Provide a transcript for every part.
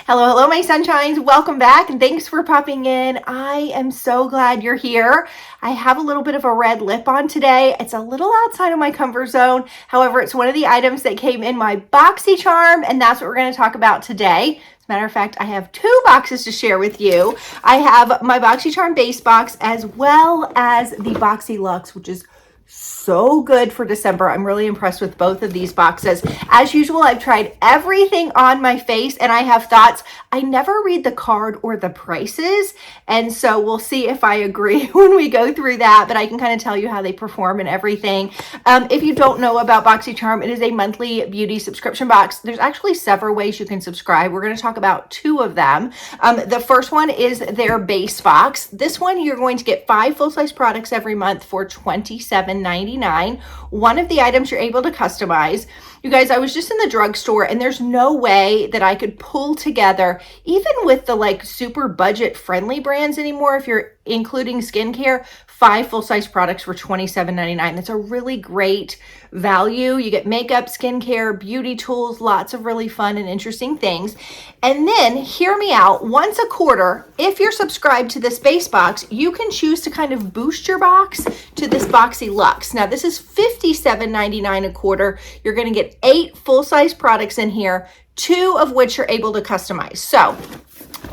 Hello, hello, my sunshines. Welcome back and thanks for popping in. I am so glad you're here. I have a little bit of a red lip on today. It's a little outside of my comfort zone. However, it's one of the items that came in my Boxycharm, and that's what we're going to talk about today. As a matter of fact, I have two boxes to share with you. I have my Boxycharm base box as well as the Boxyluxe, which is so good for December. I'm really impressed with both of these boxes. As usual, I've tried everything on my face and I have thoughts. I never read the card or the prices, and so we'll see if I agree when we go through that, but I can kind of tell you how they perform and everything. If you don't know about Boxycharm, it is a monthly beauty subscription box. There's actually several ways you can subscribe. We're going to talk about two of them. The first one is their base box. This one, you're going to get 5 full-size products every month for $27.99. One of the items you're able to customize. You guys, I was just in the drugstore and there's no way that I could pull together, even with the like super budget friendly brands anymore, if you're including skincare, 5 full-size products for $27.99. That's a really great value. You get makeup, skincare, beauty tools, lots of really fun and interesting things. And then hear me out, once a quarter, if you're subscribed to this base box, you can choose to kind of boost your box to this Boxyluxe. Now this is $57.99 a quarter. You're going to get 8 full-size products in here, 2 of which you're able to customize. So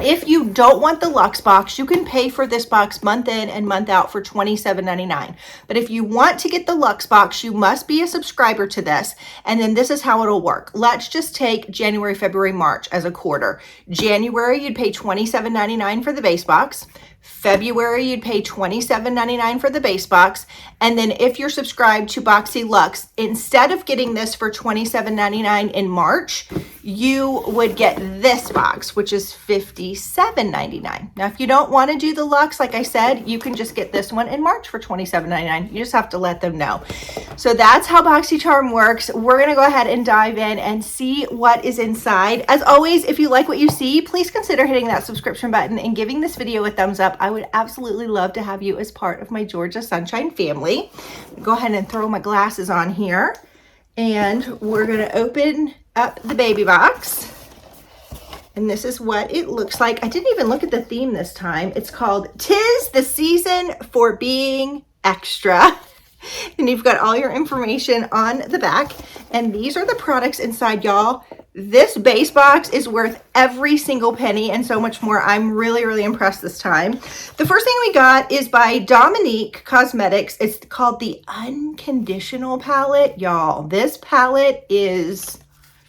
if you don't want the Luxe box, you can pay for this box month in and month out for $27.99. But if you want to get the Luxe box, you must be a subscriber to this. And then this is how it'll work. Let's just take January, February, March as a quarter. January, you'd pay $27.99 for the base box. February, you'd pay $27.99 for the base box. And then if you're subscribed to Boxyluxe, instead of getting this for $27.99 in March, you would get this box, which is $57.99. Now, if you don't want to do the Luxe, like I said, you can just get this one in March for $27.99. You just have to let them know. So that's how Boxycharm works. We're going to go ahead and dive in and see what is inside. As always, if you like what you see, please consider hitting that subscription button and giving this video a thumbs up. I would absolutely love to have you as part of my Georgia Sunshine family. Go ahead and throw my glasses on here. And we're going to open up the baby box. And this is what it looks like. I didn't even look at the theme this time. It's called "'Tis the Season for Being Extra." And you've got all your information on the back. And these are the products inside, y'all. This base box is worth every single penny and so much more. I'm really, really impressed this time. The first thing we got is by Dominique Cosmetics. It's called the Unconditional palette, y'all. This palette is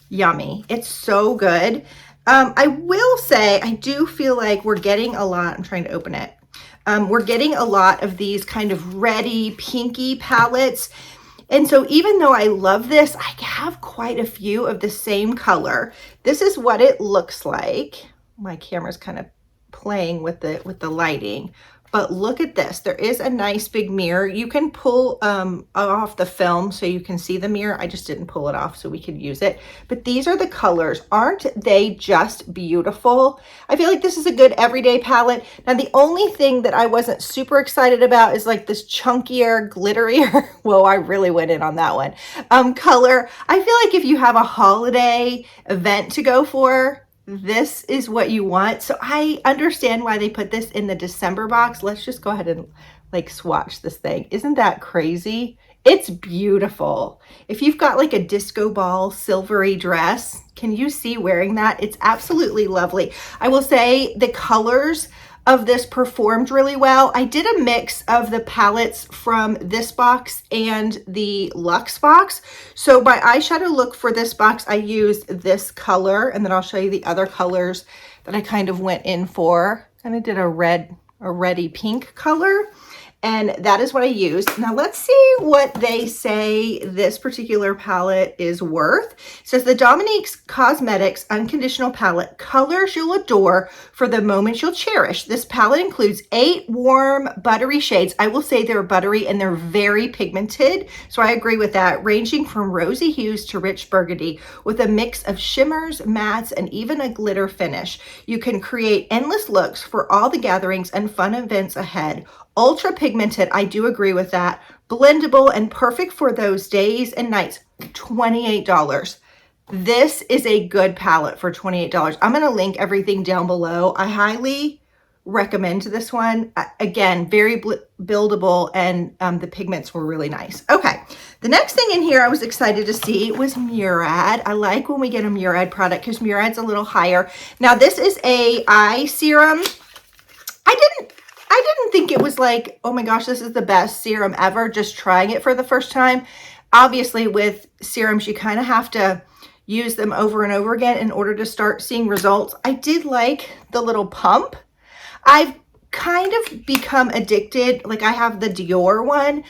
yummy. It's so good. I will say, I do feel like we're getting a lot. I'm trying to open it. We're getting a lot of these kind of reddy, pinky palettes. And so even though I love this, I have quite a few of the same color. This is what it looks like. My camera's kind of playing with the lighting. But look at this. There is a nice big mirror. You can pull off the film so you can see the mirror. I just didn't pull it off so we could use it. But these are the colors. Aren't they just beautiful? I feel like this is a good everyday palette. Now, the only thing that I wasn't super excited about is like this chunkier, glitterier, whoa, I really went in on that one, color. I feel like if you have a holiday event to go for, this is what you want. So I understand why they put this in the December box. Let's just go ahead and like swatch this thing. Isn't that crazy? It's beautiful. If you've got like a disco ball silvery dress, can you see wearing that? It's absolutely lovely. I will say the colors of this performed really well. I did a mix of the palettes from this box and the Luxe box. So my eyeshadow look for this box, I used this color, and then I'll show you the other colors that I kind of went in for. Kind of did a reddy pink color. And that is what I used. Now let's see what they say this particular palette is worth. It says the Dominique Cosmetics Unconditional Palette, colors you'll adore for the moments you'll cherish. This palette includes 8 warm, buttery shades. I will say they're buttery and they're very pigmented. So I agree with that, ranging from rosy hues to rich burgundy with a mix of shimmers, mattes, and even a glitter finish. You can create endless looks for all the gatherings and fun events ahead. Ultra pigmented, I do agree with that. Blendable and perfect for those days and nights. $28. This is a good palette for $28. I'm going to link everything down below. I highly recommend this one. Again, very buildable, and the pigments were really nice. Okay, the next thing in here I was excited to see was Murad. I like when we get a Murad product because Murad's a little higher. Now this is a eye serum. I didn't think it was like, oh my gosh, this is the best serum ever, just trying it for the first time. Obviously with serums, you kind of have to use them over and over again in order to start seeing results. I did like the little pump. I've kind of become addicted. Like I have the DECOR one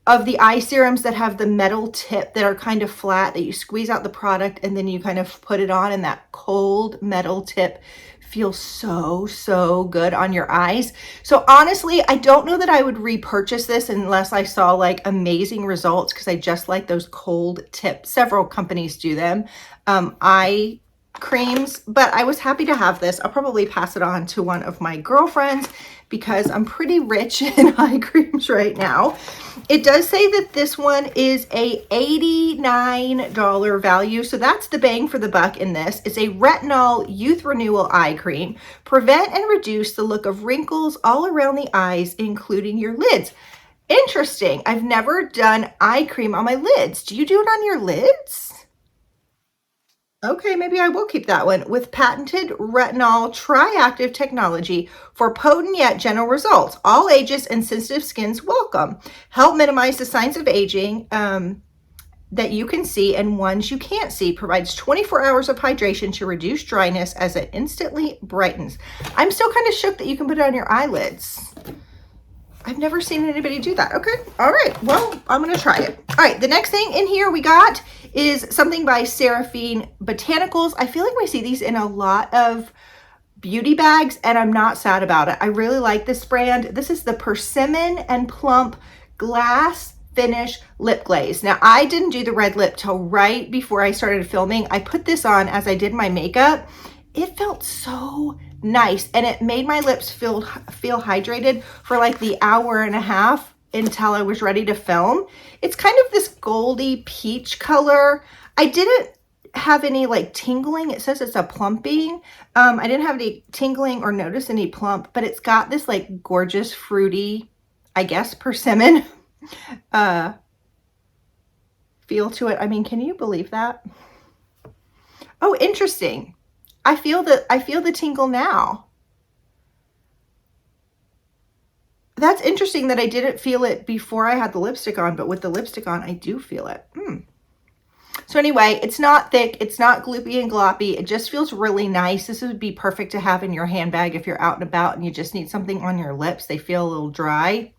of the eye serums that have the metal tip that are kind of flat, that you squeeze out the product and then you kind of put it on, and that cold metal tip feels so good on your eyes. So honestly, I don't know that I would repurchase this unless I saw like amazing results, because I just like those cold tips. Several companies do them, eye creams, but I was happy to have this. I'll probably pass it on to one of my girlfriends because I'm pretty rich in eye creams right now. It does say that this one is a $89 value, so that's the bang for the buck in this. It's a retinol youth renewal eye cream. Prevent and reduce the look of wrinkles all around the eyes, including your lids. Interesting. I've never done eye cream on my lids. Do you do it on your lids? Okay, maybe I will keep that one. With patented retinol triactive technology for potent yet gentle results. All ages and sensitive skins welcome. Help minimize the signs of aging that you can see and ones you can't see. Provides 24 hours of hydration to reduce dryness as it instantly brightens. I'm still kind of shook that you can put it on your eyelids. I've never seen anybody do that. Okay. All right. Well, I'm going to try it. All right. The next thing in here we got is something by Seraphine Botanicals. I feel like we see these in a lot of beauty bags, and I'm not sad about it. I really like this brand. This is the Persimmon and Plump Glass Finish Lip Glaze. Now, I didn't do the red lip till right before I started filming. I put this on as I did my makeup. It felt so nice, and it made my lips feel hydrated for like the hour and a half until I was ready to film. It's kind of this goldy peach color. I didn't have any like tingling. It says it's a plumping. I didn't have any tingling or notice any plump, but it's got this like gorgeous fruity, I guess, persimmon feel to it. I mean, can you believe that? Oh, interesting. I feel the tingle now. That's interesting that I didn't feel it before I had the lipstick on, but with the lipstick on, I do feel it. So anyway, it's not thick. It's not gloopy and gloppy. It just feels really nice. This would be perfect to have in your handbag if you're out and about and you just need something on your lips. They feel a little dry.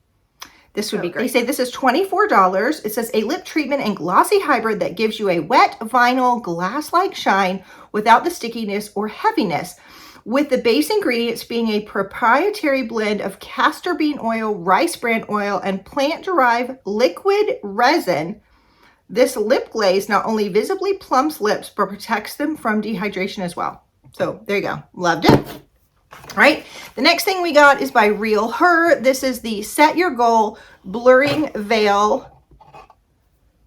This would be great. They say this is $24. It says a lip treatment and glossy hybrid that gives you a wet vinyl glass-like shine without the stickiness or heaviness. With the base ingredients being a proprietary blend of castor bean oil, rice bran oil, and plant-derived liquid resin, this lip glaze not only visibly plumps lips, but protects them from dehydration as well. So there you go. Loved it. All right, the next thing we got is by RealHer. This is the Set Your Goal Blurring Veil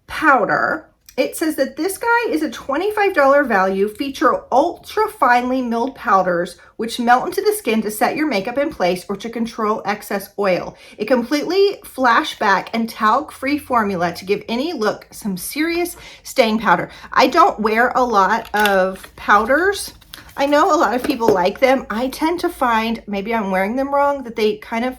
Powder. It says that this guy is a $25 value, feature ultra finely milled powders which melt into the skin to set your makeup in place or to control excess oil. A completely flashback and talc-free formula to give any look some serious staying powder. I don't wear a lot of powders. I know a lot of people like them. I tend to find, maybe I'm wearing them wrong, that they kind of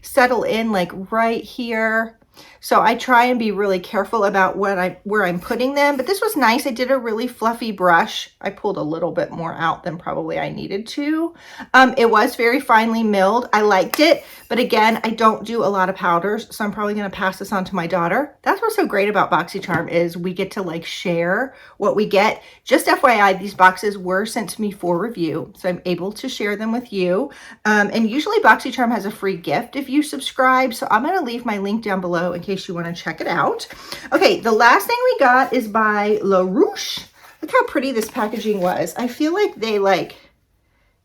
settle in like right here. So I try and be really careful about where I'm putting them. But this was nice. I did a really fluffy brush. I pulled a little bit more out than probably I needed to. It was very finely milled. I liked it. But again, I don't do a lot of powders, so I'm probably going to pass this on to my daughter. That's what's so great about Boxycharm is we get to like share what we get. Just FYI, these boxes were sent to me for review, so I'm able to share them with you. And usually Boxycharm has a free gift if you subscribe, so I'm going to leave my link down below in case you want to check it out. Okay, the last thing we got is by Laruce. Look how pretty this packaging was. I feel like they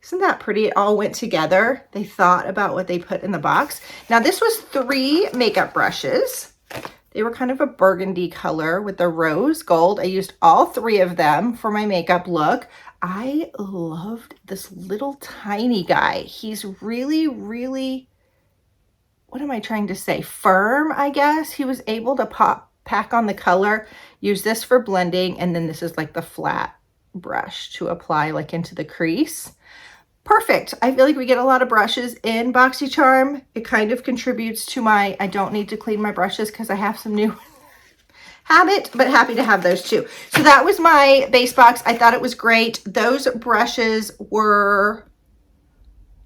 isn't that pretty? It all went together. They thought about what they put in the box. Now this was 3 makeup brushes. They were kind of a burgundy color with the rose gold. I used all 3 of them for my makeup look. I loved this little tiny guy. He's really, really, what am I trying to say? Firm, I guess. He was able to pack on the color. Use this for blending, and then this is like the flat brush to apply like into the crease. Perfect. I feel like we get a lot of brushes in Boxycharm. It kind of contributes to my, I don't need to clean my brushes because I have some new habit, but happy to have those too. So that was my base box. I thought it was great. Those brushes were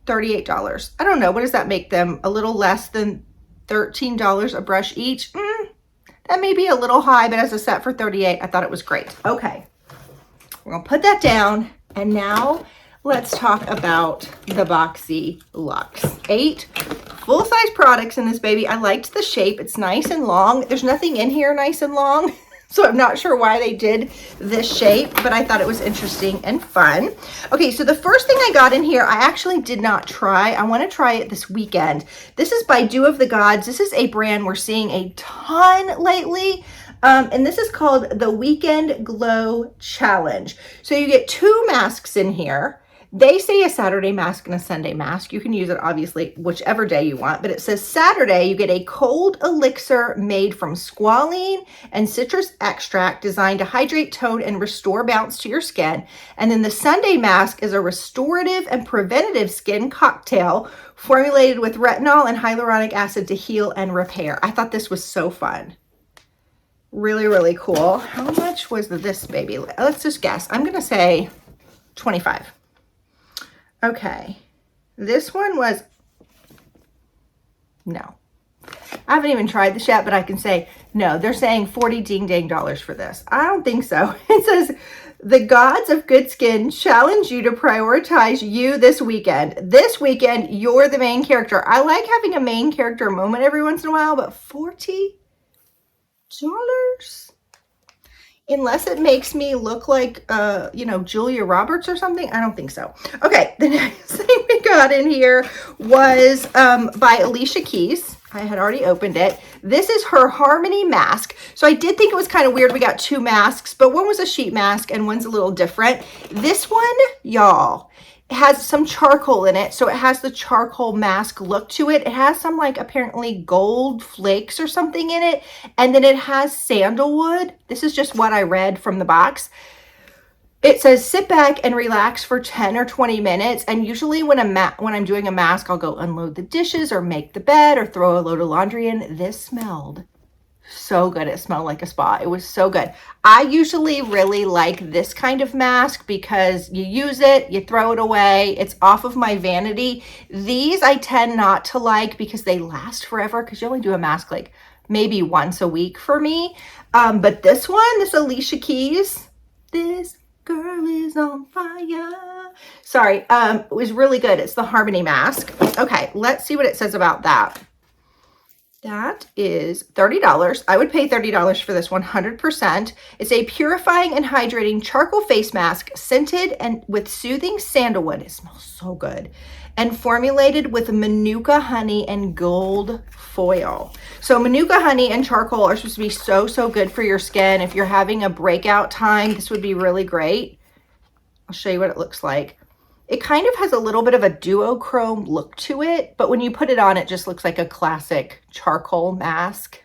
$38. I don't know. What does that make them? A little less than $13 a brush each? That may be a little high, but as a set for $38, I thought it was great. Okay. We're going to put that down. And now let's talk about the Boxyluxe. 8 full-size products in this baby. I liked the shape. It's nice and long. There's nothing in here nice and long, so I'm not sure why they did this shape, but I thought it was interesting and fun. Okay, so the first thing I got in here, I actually did not try. I want to try it this weekend. This is by Dew of the Gods. This is a brand we're seeing a ton lately. And this is called the Weekend Glow Challenge. So you get 2 masks in here. They say a Saturday mask and a Sunday mask. You can use it obviously whichever day you want, but it says Saturday you get a cold elixir made from squalene and citrus extract designed to hydrate, tone, and restore bounce to your skin. And then the Sunday mask is a restorative and preventative skin cocktail formulated with retinol and hyaluronic acid to heal and repair. I thought this was so fun. Really, really cool. How much was this baby? Let's just guess. I'm going to say 25. Okay, this one was, no, I haven't even tried this yet, but I can say, no, they're saying 40 ding dang dollars for this. I don't think so. It says, the gods of good skin challenge you to prioritize you this weekend. This weekend, you're the main character. I like having a main character moment every once in a while, but $40? Unless it makes me look like, you know, Julia Roberts or something. I don't think so. Okay, the next thing we got in here was by Alicia Keys. I had already opened it. This is her Harmony mask. So I did think it was kind of weird. We got 2 masks, but one was a sheet mask and one's a little different. This one, y'all, has some charcoal in it, so it has the charcoal mask look to it. It has some like apparently gold flakes or something in it, and then it has sandalwood. This is just what I read from the box. It says sit back and relax for 10 or 20 minutes, and usually when I'm doing a mask, I'll go unload the dishes or make the bed or throw a load of laundry in. This smelled so good. It smelled like a spa. It was so good. I usually really like this kind of mask because you use it, you throw it away. It's off of my vanity. These I tend not to like because they last forever, because you only do a mask like maybe once a week for me. But this one, this Alicia Keys, this girl is on fire. Sorry, it was really good. It's the Harmony mask. Okay, let's see what it says about that. That is $30. I would pay $30 for this 100%. It's a purifying and hydrating charcoal face mask scented and with soothing sandalwood. It smells so good. And formulated with manuka honey and gold foil. So manuka honey and charcoal are supposed to be so, so good for your skin. If you're having a breakout time, this would be really great. I'll show you what it looks like. It kind of has a little bit of a duochrome look to it, but when you put it on, it just looks like a classic charcoal mask.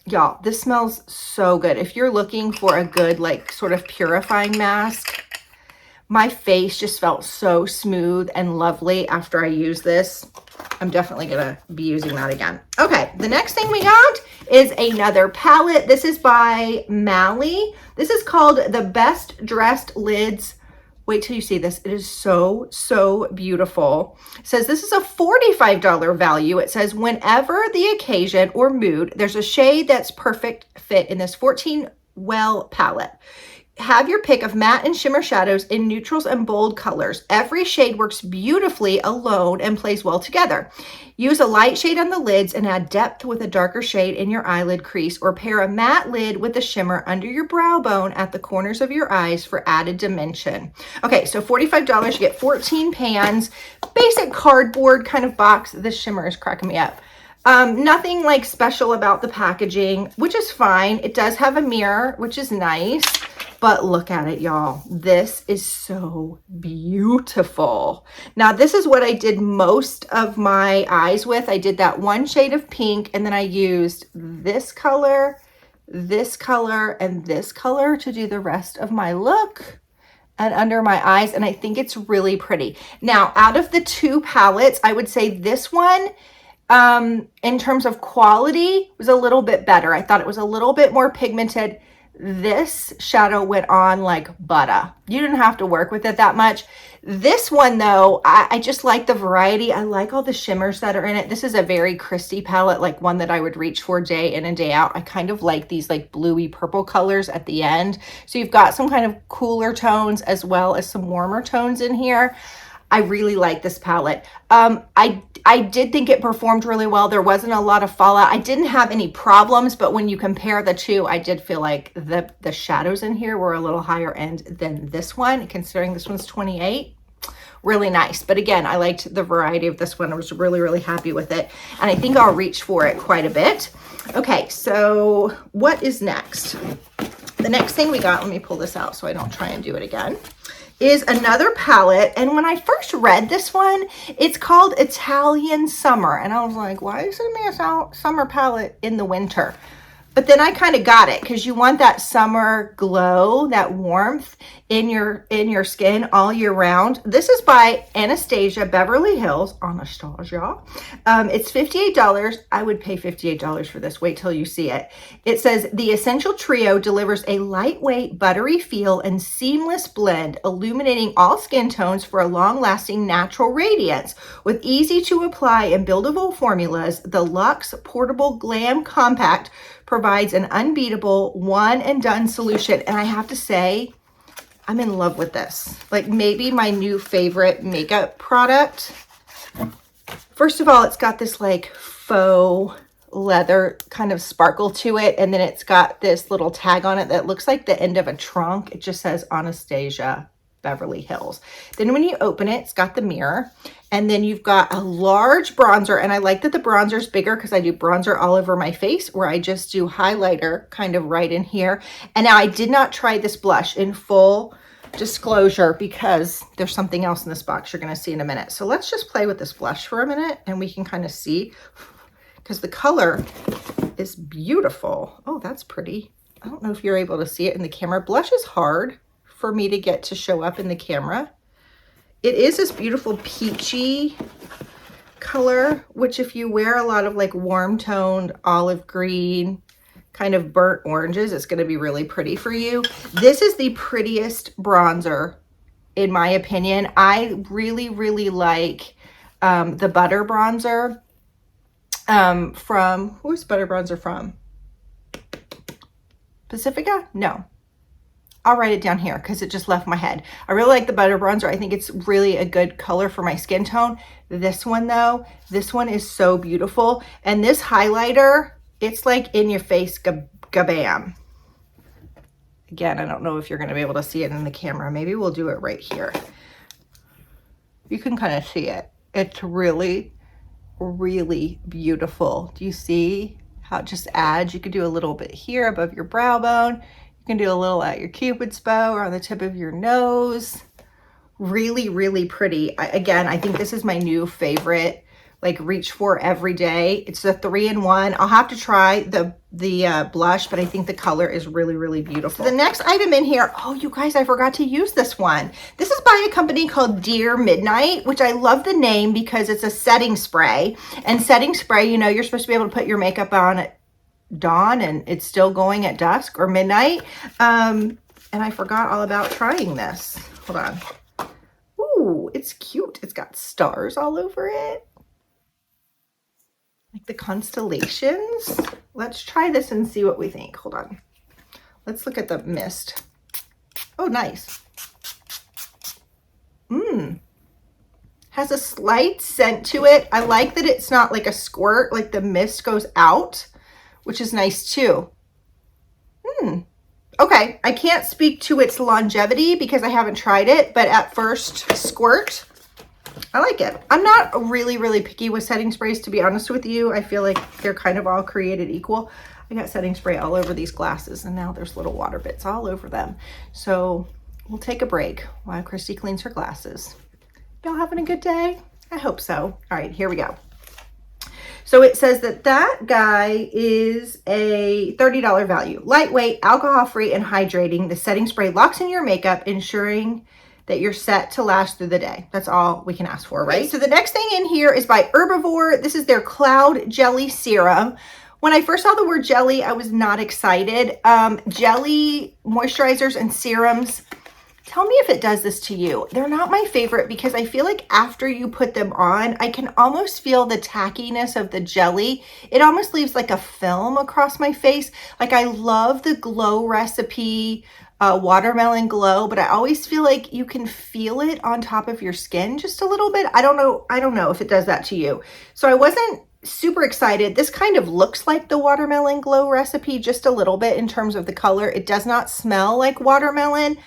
Y'all, this smells so good. If you're looking for a good, like, sort of purifying mask, my face just felt so smooth and lovely after I used this. I'm definitely gonna be using that again. Okay, the next thing we got is another palette. This is by Mally. This is called the Best Dressed Lids. Wait till you see this. It is so, so beautiful. It says this is a $45 value. It says whenever the occasion or mood, there's a shade that's perfect fit in this 14 well palette. Have your pick of matte and shimmer shadows in neutrals and bold colors. Every shade works beautifully alone and plays well together. Use a light shade on the lids and add depth with a darker shade in your eyelid crease, or pair a matte lid with a shimmer under your brow bone at the corners of your eyes for added dimension. Okay, so $45, you get 14 pans, basic cardboard kind of box. This shimmer is cracking me up. Nothing like special about the packaging, which is fine. It does have a mirror, which is nice, but look at it, y'all. This is so beautiful. Now, this is what I did most of my eyes with. I did that one shade of pink, and then I used this color, and this color to do the rest of my look and under my eyes, and I think it's really pretty. Now, out of the two palettes, I would say this one, in terms of quality, was a little bit better. I thought it was a little bit more pigmented. This shadow went on like butter. You didn't have to work with it that much. This one though, I just like the variety. I like all the shimmers that are in it. This is a very Kristy palette, like one that I would reach for day in and day out. I kind of like these like bluey purple colors at the end. So you've got some kind of cooler tones as well as some warmer tones in here. I really like this palette. I did think it performed really well. There wasn't a lot of fallout. I didn't have any problems, but when you compare the two, I did feel like the shadows in here were a little higher end than this one, considering this one's 28. Really nice. But again, I liked the variety of this one. I was really, really happy with it. And I think I'll reach for it quite a bit. Okay, so what is next? The next thing we got, let me pull this out so I don't try and do it again, is another palette. And when I first read this one, it's called Italian Summer. And I was like, why is it a summer palette in the winter? But then I kind of got it, because you want that summer glow, that warmth in your skin all year round. This is by Anastasia, Beverly Hills, Anastasia. It's $58. I would pay $58 for this. Wait till you see it. It says, the Essential Trio delivers a lightweight, buttery feel and seamless blend, illuminating all skin tones for a long-lasting natural radiance. With easy to apply and buildable formulas, the LUXE Portable Glam Compact provides an unbeatable one and done solution. And I have to say, I'm in love with this. Like maybe my new favorite makeup product. First of all, it's got this like faux leather kind of sparkle to it. And then it's got this little tag on it that looks like the end of a trunk. It just says Anastasia, Beverly Hills. Then when you open it, it's got the mirror, and then you've got a large bronzer. And I like that the bronzer is bigger because I do bronzer all over my face, where I just do highlighter kind of right in here. And now I did not try this blush, in full disclosure, because there's something else in this box you're going to see in a minute. So let's just play with this blush for a minute and we can kind of see, because the color is beautiful. Oh, that's pretty. I don't know if you're able to see it in the camera. Blush is hard for me to get to show up in the camera. It is this beautiful peachy color, which if you wear a lot of like warm toned olive green, kind of burnt oranges, it's going to be really pretty for you. This is the prettiest bronzer in my opinion. I really, really like the butter bronzer from, who's butter bronzer from? Pacifica? No. I'll write it down here because it just left my head. I really like the butter bronzer. I think it's really a good color for my skin tone. This one though, this one is so beautiful. And this highlighter, it's like in your face, gabam. Again, I don't know if you're gonna be able to see it in the camera. Maybe we'll do it right here. You can kind of see it. It's really, really beautiful. Do you see how it just adds? You could do a little bit here above your brow bone. You can do a little at your cupid's bow or on the tip of your nose. Really, really pretty. Again, I think this is my new favorite, like reach for every day. It's a 3-in-1. I'll have to try the blush, but I think the color is really, really beautiful. So the next item in here, oh, you guys, I forgot to use this one. This is by a company called Dear Midnight, which I love the name because it's a setting spray. And setting spray, you know, you're supposed to be able to put your makeup on at dawn and it's still going at dusk or midnight. And I forgot all about trying this. Hold on. Ooh, it's cute. It's got stars all over it, like the constellations. Let's try this and see what we think. Hold on. Let's look at the mist. Oh, nice. Has a slight scent to it. I like that it's not like a squirt, like the mist goes out, which is nice too. Okay, I can't speak to its longevity because I haven't tried it, but at first squirt, I like it. I'm not really picky with setting sprays, to be honest with you. I feel like they're kind of all created equal. I got setting spray all over these glasses, and now there's little water bits all over them. So we'll take a break while Kristy cleans her glasses. Y'all having a good day? I hope so. All right, here we go. So it says that that guy is a $30 value. Lightweight, alcohol-free, and hydrating. The setting spray locks in your makeup, ensuring that you're set to last through the day. That's all we can ask for, right? Okay, so the next thing in here is by Herbivore. This is their Cloud Jelly Serum. When I first saw the word jelly, I was not excited. Jelly moisturizers and serums, tell me if it does this to you. They're not my favorite because I feel like after you put them on, I can almost feel the tackiness of the jelly. It almost leaves like a film across my face. Like I love the Glow Recipe watermelon glow, but I always feel like you can feel it on top of your skin just a little bit. I don't know if it does that to you. So I wasn't super excited. This kind of looks like the watermelon glow recipe just a little bit in terms of the color. It does not smell like watermelon,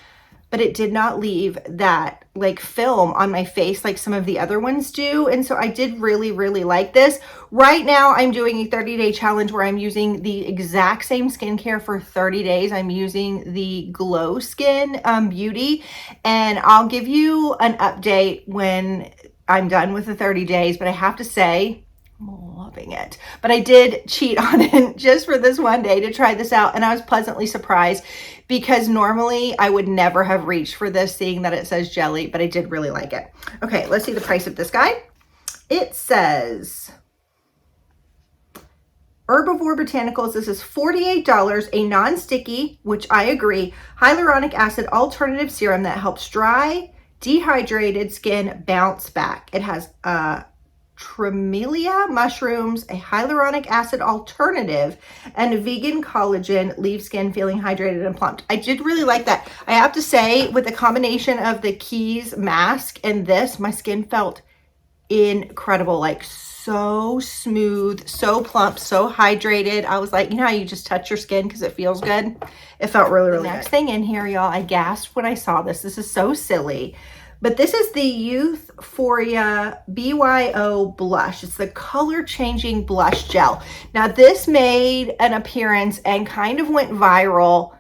but it did not leave that like film on my face like some of the other ones do. And so I did really like this. Right now I'm doing a 30-day challenge where I'm using the exact same skincare for 30 days. I'm using the Glow Skin Beauty, and I'll give you an update when I'm done with the 30 days, but I have to say, I'm loving it. But I did cheat on it just for this one day to try this out, and I was pleasantly surprised because normally I would never have reached for this seeing that it says jelly, but I did really like it. Okay, let's see the price of this guy. It says Herbivore Botanicals. This is $48, a non-sticky, which I agree, hyaluronic acid alternative serum that helps dry, dehydrated skin bounce back. It has Tremelia mushrooms, a hyaluronic acid alternative, and vegan collagen, leave skin feeling hydrated and plumped. I did really like that. I have to say, with the combination of the Keys mask and this, my skin felt incredible, like so smooth, so plump, so hydrated. I was like, you know how you just touch your skin because it feels good? It felt really good. Next thing in here, y'all, I gasped when I saw this. This is so silly. But this is the Youthforia BYO blush. It's the color changing blush gel. Now this made an appearance and kind of went viral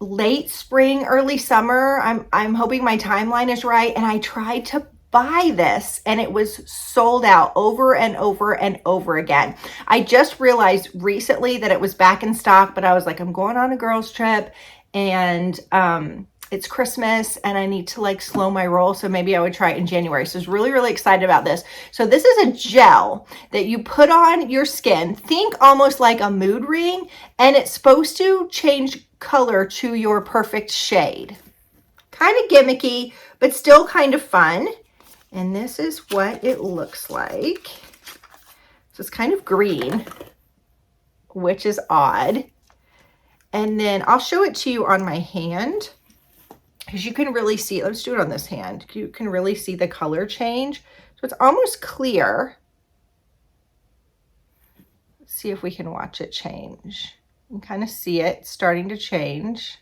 late spring, early summer. I'm hoping my timeline is right. And I tried to buy this and it was sold out over and over again. I just realized recently that it was back in stock, but I was like, I'm going on a girls trip and it's Christmas and I need to like slow my roll. So maybe I would try it in January. So I was really excited about this. So this is a gel that you put on your skin. Think almost like a mood ring, and it's supposed to change color to your perfect shade. Kind of gimmicky, but still kind of fun. And this is what it looks like. So it's kind of green, which is odd. And then I'll show it to you on my hand, because you can really see, let's do it on this hand. You can really see the color change. So it's almost clear. Let's see if we can watch it change. You can kind of see it starting to change.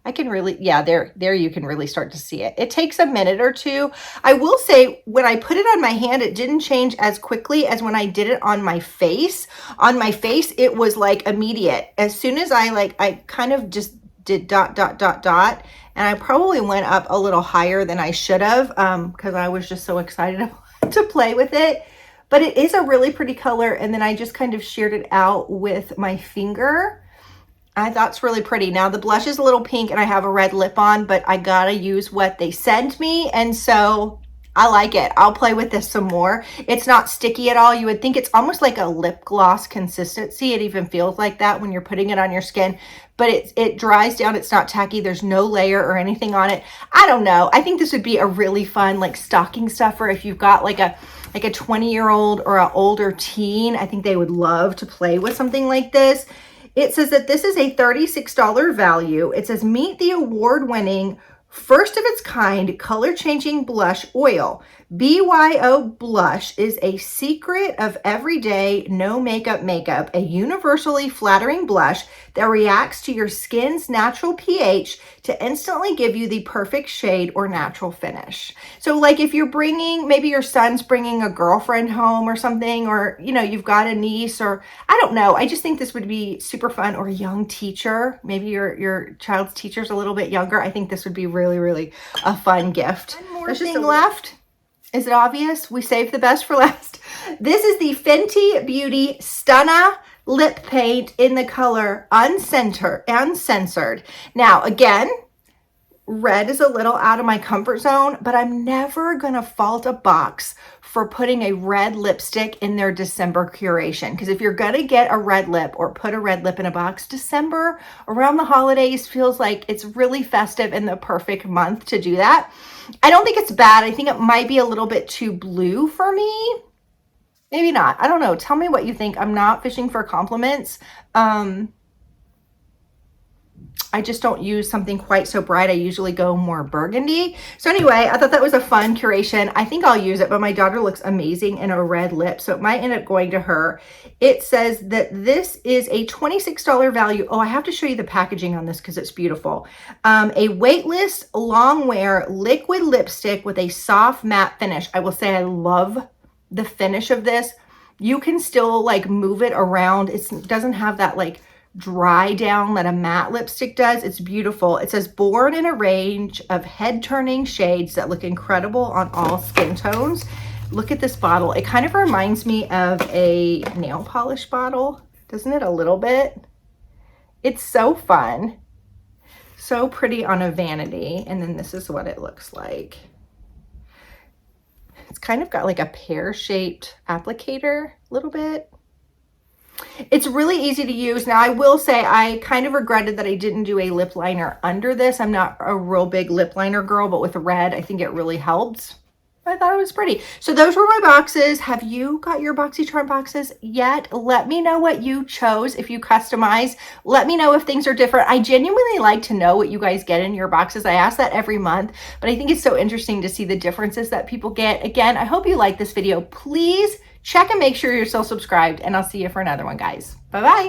I can really, yeah, there you can really start to see it. It takes a minute or two. I will say when I put it on my hand, it didn't change as quickly as when I did it on my face. On my face, it was like immediate. As soon as I kind of just did dot, and I probably went up a little higher than I should have because I was just so excited to play with it. But it is a really pretty color, and then I just kind of sheared it out with my finger. I thought it's really pretty. Now the blush is a little pink and I have a red lip on, but I gotta use what they sent me, and so I like it. I'll play with this some more. It's not sticky at all. You would think it's almost like a lip gloss consistency. It even feels like that when you're putting it on your skin, but it dries down. It's not tacky. There's no layer or anything on it. I don't know. I think this would be a really fun like stocking stuffer if you've got like a 20-year-old or an older teen. I think they would love to play with something like this. It says that this is a $36 value. It says meet the award-winning, first of its kind color changing blush oil. BYO Blush is a secret of everyday no makeup makeup, a universally flattering blush that reacts to your skin's natural pH to instantly give you the perfect shade or natural finish. So like if you're bringing, maybe your son's bringing a girlfriend home or something, or you know, you've got a niece, or I don't know, I just think this would be super fun. Or a young teacher, maybe your child's teacher's a little bit younger. I think this would be really, really a fun gift. One more thing left. Is it obvious? We saved the best for last. This is the Fenty Beauty Stunna Lip Paint in the color Uncensored. Now, again, red is a little out of my comfort zone, but I'm never gonna fault a box for putting a red lipstick in their December curation. Because if you're gonna get a red lip or put a red lip in a box, December around the holidays feels like it's really festive and the perfect month to do that. I don't think it's bad. I think it might be a little bit too blue for me. Maybe not. I don't know. Tell me what you think. I'm not fishing for compliments. I just don't use something quite so bright. I usually go more burgundy. So anyway, I thought that was a fun curation. I think I'll use it, but my daughter looks amazing in a red lip, so it might end up going to her. It says that this is a $26 value. Oh, I have to show you the packaging on this because it's beautiful. A weightless, long wear liquid lipstick with a soft matte finish. I will say I love the finish of this. You can still like move it around. It doesn't have that like dry down that a matte lipstick does. It's beautiful. It says born in a range of head turning shades that look incredible on all skin tones. Look at this bottle. It kind of reminds me of a nail polish bottle, doesn't it? A little bit. It's so fun. So pretty on a vanity. And then this is what it looks like. It's kind of got like a pear-shaped applicator a little bit. It's really easy to use. Now, I will say I kind of regretted that I didn't do a lip liner under this. I'm not a real big lip liner girl, but with red, I think it really helped. I thought it was pretty. So those were my boxes. Have you got your Boxycharm boxes yet? Let me know what you chose. If you customize, let me know if things are different. I genuinely like to know what you guys get in your boxes. I ask that every month, but I think it's so interesting to see the differences that people get. Again, I hope you like this video. Please check and make sure you're still subscribed, and I'll see you for another one, guys. Bye-bye.